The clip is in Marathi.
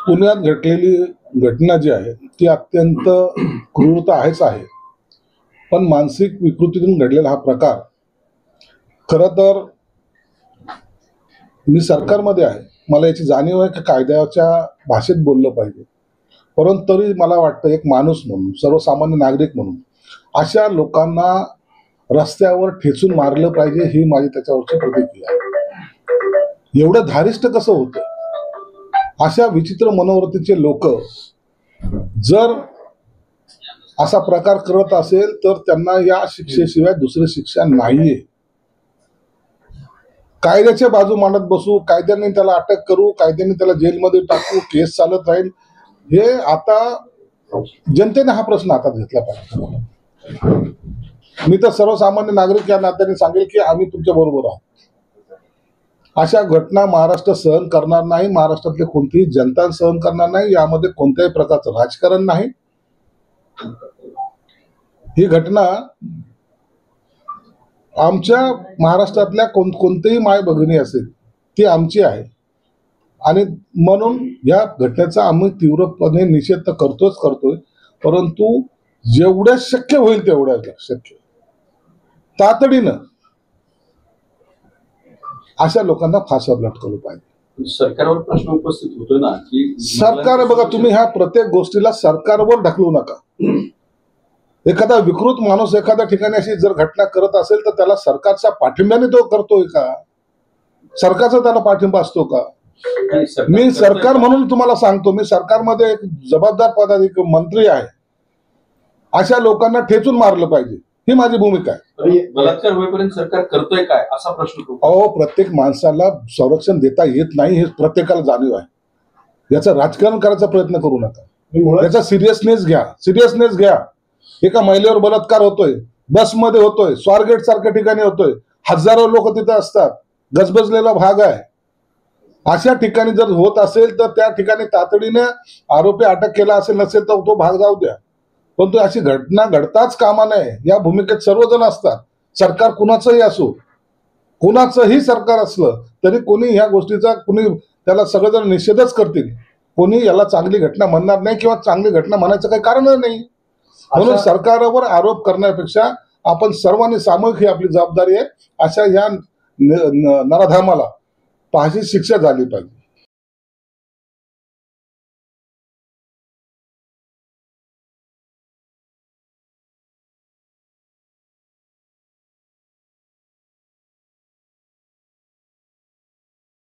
पुण्यात घडलेली घटना जी आहे ती अत्यंत क्रूरता आहेच आहे, पण मानसिक विकृतीतून घडलेला हा प्रकार खरं तर मी सरकारमध्ये आहे, मला याची जाणीव आहे की कायद्याच्या भाषेत बोललं पाहिजे, परंतु तरी मला वाटतं एक माणूस म्हणून, सर्वसामान्य नागरिक म्हणून अशा लोकांना रस्त्यावर ठेचून मारलं पाहिजे ही माझी त्याच्यावरची प्रतिक्रिया आहे। एवढं धारिष्ट कसं होतं? अशा विचित्र मनोवृत्तीचे लोक जर असा प्रकार करत असेल तर त्यांना या शिक्षेशिवाय दुसरी शिक्षा नाहीये। कायद्याच्या बाजू मांडत बसू, कायद्याने त्याला अटक करू, कायद्याने त्याला जेलमध्ये टाकू, केस चालत राहील, हे आता जनतेने हा प्रश्न हातात घेतला पाहिजे। मी तर सर्वसामान्य नागरिक या नात्याने सांगेल की आम्ही तुमच्या बरोबर आहोत। अशा घटना महाराष्ट्र सहन करणार नाही, महाराष्ट्रातली कोणतीही जनता सहन करणार नाही, यामध्ये कोणत्याही प्रकारचं राजकारण नाही। ही घटना आमच्या महाराष्ट्रातल्या कोणतेही माय भगिनी असेल ती आमची आहे आणि म्हणून या घटनेचा आम्ही तीव्रपणे निषेध तर करतोय, परंतु जेवढ्या शक्य होईल तेवढ्या शक्य तातडीनं अशा लोकांना फासावर लटकवलं पाहिजे। सरकारवर प्रश्न उपस्थित होतोय ना की सरकार बघा, तुम्ही ह्या प्रत्येक गोष्टीला सरकारवर ढकलू नका। एखादा विकृत माणूस एखाद्या ठिकाणी अशी जर घटना करत असेल तर त्याला सरकारच्या पाठिंब्याने तो करतोय का? सरकारचा त्याला पाठिंबा असतो का? मी सरकार म्हणून तुम्हाला सांगतो, मी सरकारमध्ये एक जबाबदार पदाधिकारी मंत्री आहे, अशा लोकांना ठेचून मारलं पाहिजे ही माझी भूमिका आहे। बलात्कार होईपर्यंत सरकार करतोय काय असा प्रश्न प्रत्येक माणसाला संरक्षण देता येत नाही हे प्रत्येकाला जाणीव आहे। याचं राजकारण करायचा प्रयत्न करू नका, याचा सिरियसनेस घ्या। एका महिलेवर बलात्कार होतोय, बसमध्ये होतोय, स्वारगेट सारख्या ठिकाणी होतोय, हजारो लोक तिथे असतात, गजबजलेला भाग आहे। अशा ठिकाणी जर होत असेल तर त्या ठिकाणी तातडीने आरोपी अटक केला असेल, नसेल तर तो भाग जाऊ द्या, परंतु अशी घटना घडताच कामा नये या भूमिकेत सर्वजण असतात। सरकार कुणाचंही असो, कुणाचंही सरकार असलं तरी कोणी ह्या गोष्टीचा त्याला सगळेजण निषेधच करतील, कोणी याला चांगली घटना म्हणणार नाही किंवा चांगली घटना म्हणायचं काही कारण नाही। म्हणून सरकारवर आरोप करण्यापेक्षा आपण सर्वांनी सामूहिक ही आपली जबाबदारी आहे, अशा या नराधमाला फाशी शिक्षा झाली पाहिजे।